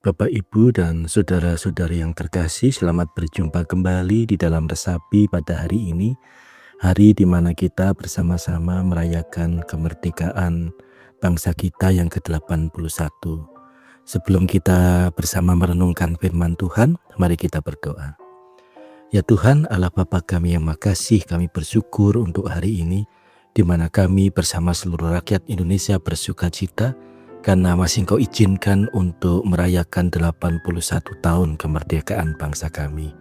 Bapak, Ibu, dan saudara-saudari yang terkasih, selamat berjumpa kembali di dalam Resapi pada hari ini. Hari di mana kita bersama-sama merayakan kemerdekaan bangsa kita yang ke-81. Sebelum kita bersama merenungkan firman Tuhan, mari kita berdoa. Ya Tuhan, Allah Bapa kami yang makasih, kami bersyukur untuk hari ini, di mana kami bersama seluruh rakyat Indonesia bersuka cita, karena masih Engkau izinkan untuk merayakan 81 tahun kemerdekaan bangsa kami.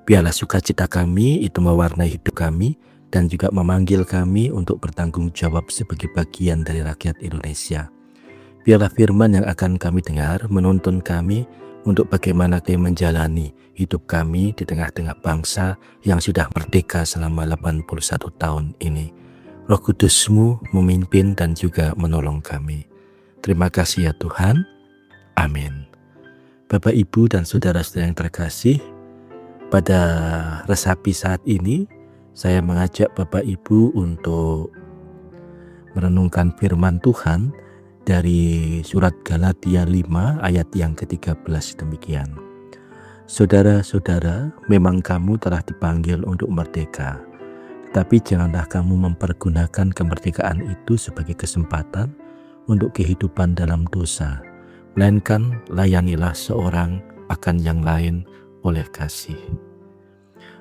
Biarlah sukacita kami itu mewarnai hidup kami dan juga memanggil kami untuk bertanggung jawab sebagai bagian dari rakyat Indonesia. Biarlah firman yang akan kami dengar menuntun kami untuk bagaimana kami menjalani hidup kami di tengah-tengah bangsa yang sudah merdeka selama 81 tahun ini. Roh Kudus-Mu memimpin dan juga menolong kami. Terima kasih ya Tuhan. Amin. Bapak, Ibu, dan saudara-saudara yang terkasih, pada resapi saat ini saya mengajak Bapak Ibu untuk merenungkan firman Tuhan dari surat Galatia 5 ayat yang ke-13 demikian. Saudara-saudara, memang kamu telah dipanggil untuk merdeka, tetapi janganlah kamu mempergunakan kemerdekaan itu sebagai kesempatan untuk kehidupan dalam dosa, melainkan layanilah seorang akan yang lain oleh kasih.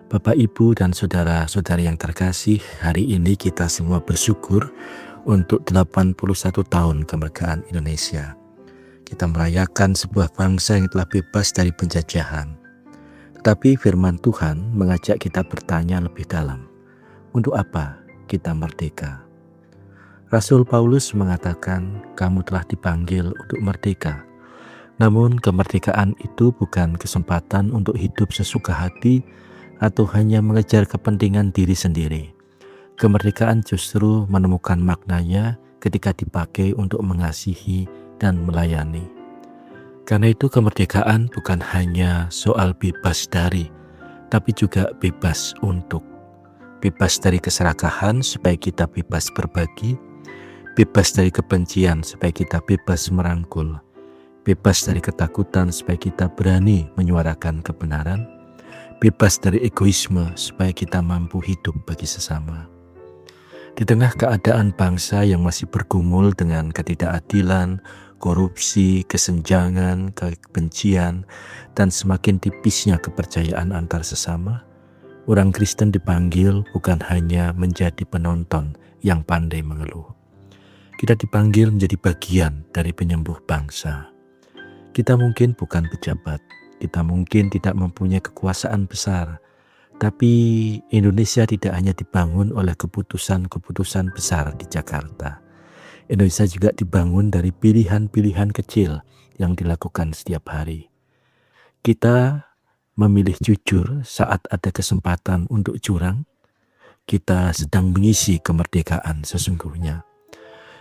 Bapak, Ibu, dan saudara-saudari yang terkasih, hari ini kita semua bersyukur untuk 81 tahun kemerdekaan Indonesia. Kita merayakan sebuah bangsa yang telah bebas dari penjajahan. Tetapi firman Tuhan mengajak kita bertanya lebih dalam, untuk apa kita merdeka? Rasul Paulus mengatakan, kamu telah dipanggil untuk merdeka. Namun kemerdekaan itu bukan kesempatan untuk hidup sesuka hati atau hanya mengejar kepentingan diri sendiri. Kemerdekaan justru menemukan maknanya ketika dipakai untuk mengasihi dan melayani. Karena itu kemerdekaan bukan hanya soal bebas dari, tapi juga bebas untuk. Bebas dari keserakahan supaya kita bebas berbagi, bebas dari kebencian supaya kita bebas merangkul, bebas dari ketakutan supaya kita berani menyuarakan kebenaran, bebas dari egoisme supaya kita mampu hidup bagi sesama. Di tengah keadaan bangsa yang masih bergumul dengan ketidakadilan, korupsi, kesenjangan, kebencian, dan semakin tipisnya kepercayaan antar sesama, orang Kristen dipanggil bukan hanya menjadi penonton yang pandai mengeluh. Kita dipanggil menjadi bagian dari penyembuh bangsa. Kita mungkin bukan pejabat, kita mungkin tidak mempunyai kekuasaan besar, tapi Indonesia tidak hanya dibangun oleh keputusan-keputusan besar di Jakarta. Indonesia juga dibangun dari pilihan-pilihan kecil yang dilakukan setiap hari. Kita memilih jujur saat ada kesempatan untuk curang, kita sedang mengisi kemerdekaan sesungguhnya.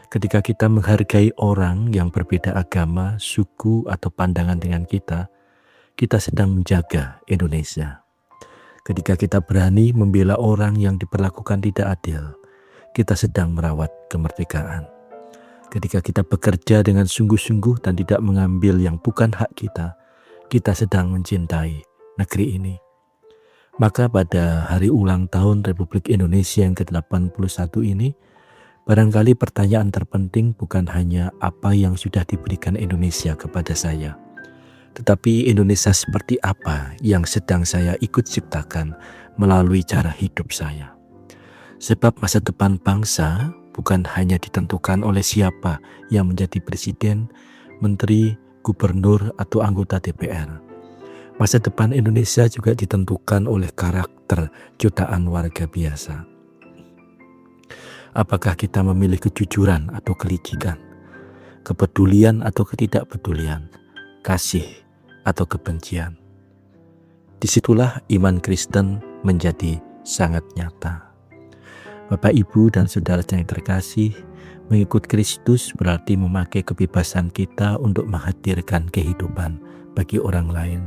Ketika kita menghargai orang yang berbeda agama, suku, atau pandangan dengan kita sedang menjaga Indonesia. Ketika kita berani membela orang yang diperlakukan tidak adil, kita sedang merawat kemerdekaan. Ketika kita bekerja dengan sungguh-sungguh dan tidak mengambil yang bukan hak kita sedang mencintai negeri ini. Maka pada hari ulang tahun Republik Indonesia yang ke-81 ini, barangkali pertanyaan terpenting bukan hanya apa yang sudah diberikan Indonesia kepada saya, tetapi Indonesia seperti apa yang sedang saya ikut ciptakan melalui cara hidup saya. Sebab masa depan bangsa bukan hanya ditentukan oleh siapa yang menjadi presiden, menteri, gubernur, atau anggota DPR. Masa depan Indonesia juga ditentukan oleh karakter jutaan warga biasa. Apakah kita memilih kejujuran atau kelicikan, kepedulian atau ketidakpedulian, kasih atau kebencian? Disitulah iman Kristen menjadi sangat nyata. Bapak, Ibu, dan saudara yang terkasih, mengikut Kristus berarti memakai kebebasan kita untuk menghadirkan kehidupan bagi orang lain.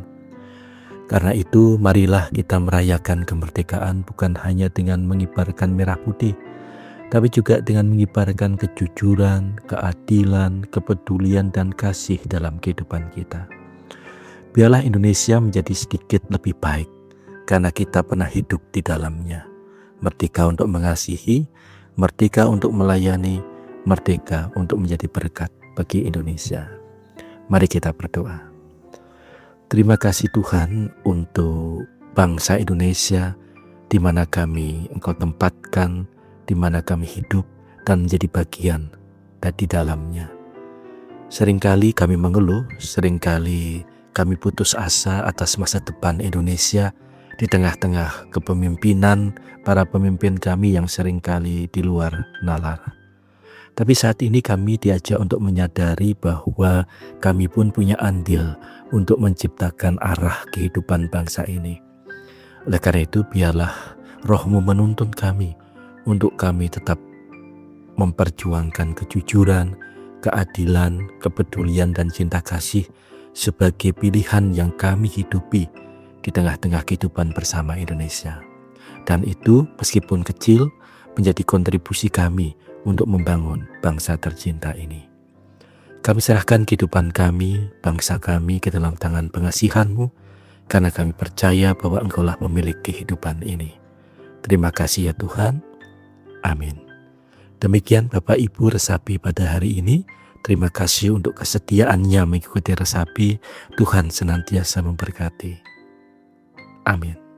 Karena itu, marilah kita merayakan kemerdekaan bukan hanya dengan mengibarkan merah putih, tapi juga dengan mengibarkan kejujuran, keadilan, kepedulian, dan kasih dalam kehidupan kita. Biarlah Indonesia menjadi sedikit lebih baik karena kita pernah hidup di dalamnya. Merdeka untuk mengasihi, merdeka untuk melayani, merdeka untuk menjadi berkat bagi Indonesia. Mari kita berdoa. Terima kasih Tuhan untuk bangsa Indonesia, di mana kami Engkau tempatkan, di mana kami hidup dan menjadi bagian di dalamnya. Seringkali kami mengeluh, seringkali kami putus asa atas masa depan Indonesia di tengah-tengah kepemimpinan para pemimpin kami yang seringkali di luar nalar. Tapi saat ini kami diajak untuk menyadari bahwa kami pun punya andil untuk menciptakan arah kehidupan bangsa ini. Oleh karena itu, biarlah Roh-Mu menuntun kami untuk kami tetap memperjuangkan kejujuran, keadilan, kepedulian, dan cinta kasih sebagai pilihan yang kami hidupi di tengah-tengah kehidupan bersama Indonesia. Dan itu meskipun kecil menjadi kontribusi kami untuk membangun bangsa tercinta ini. Kami serahkan kehidupan kami, bangsa kami ke dalam tangan pengasihan-Mu, karena kami percaya bahwa Engkaulah pemilik kehidupan ini. Terima kasih ya Tuhan. Amin. Demikian Bapak Ibu Resapi pada hari ini. Terima kasih untuk kesetiaannya mengikuti Resapi. Tuhan senantiasa memberkati. Amin.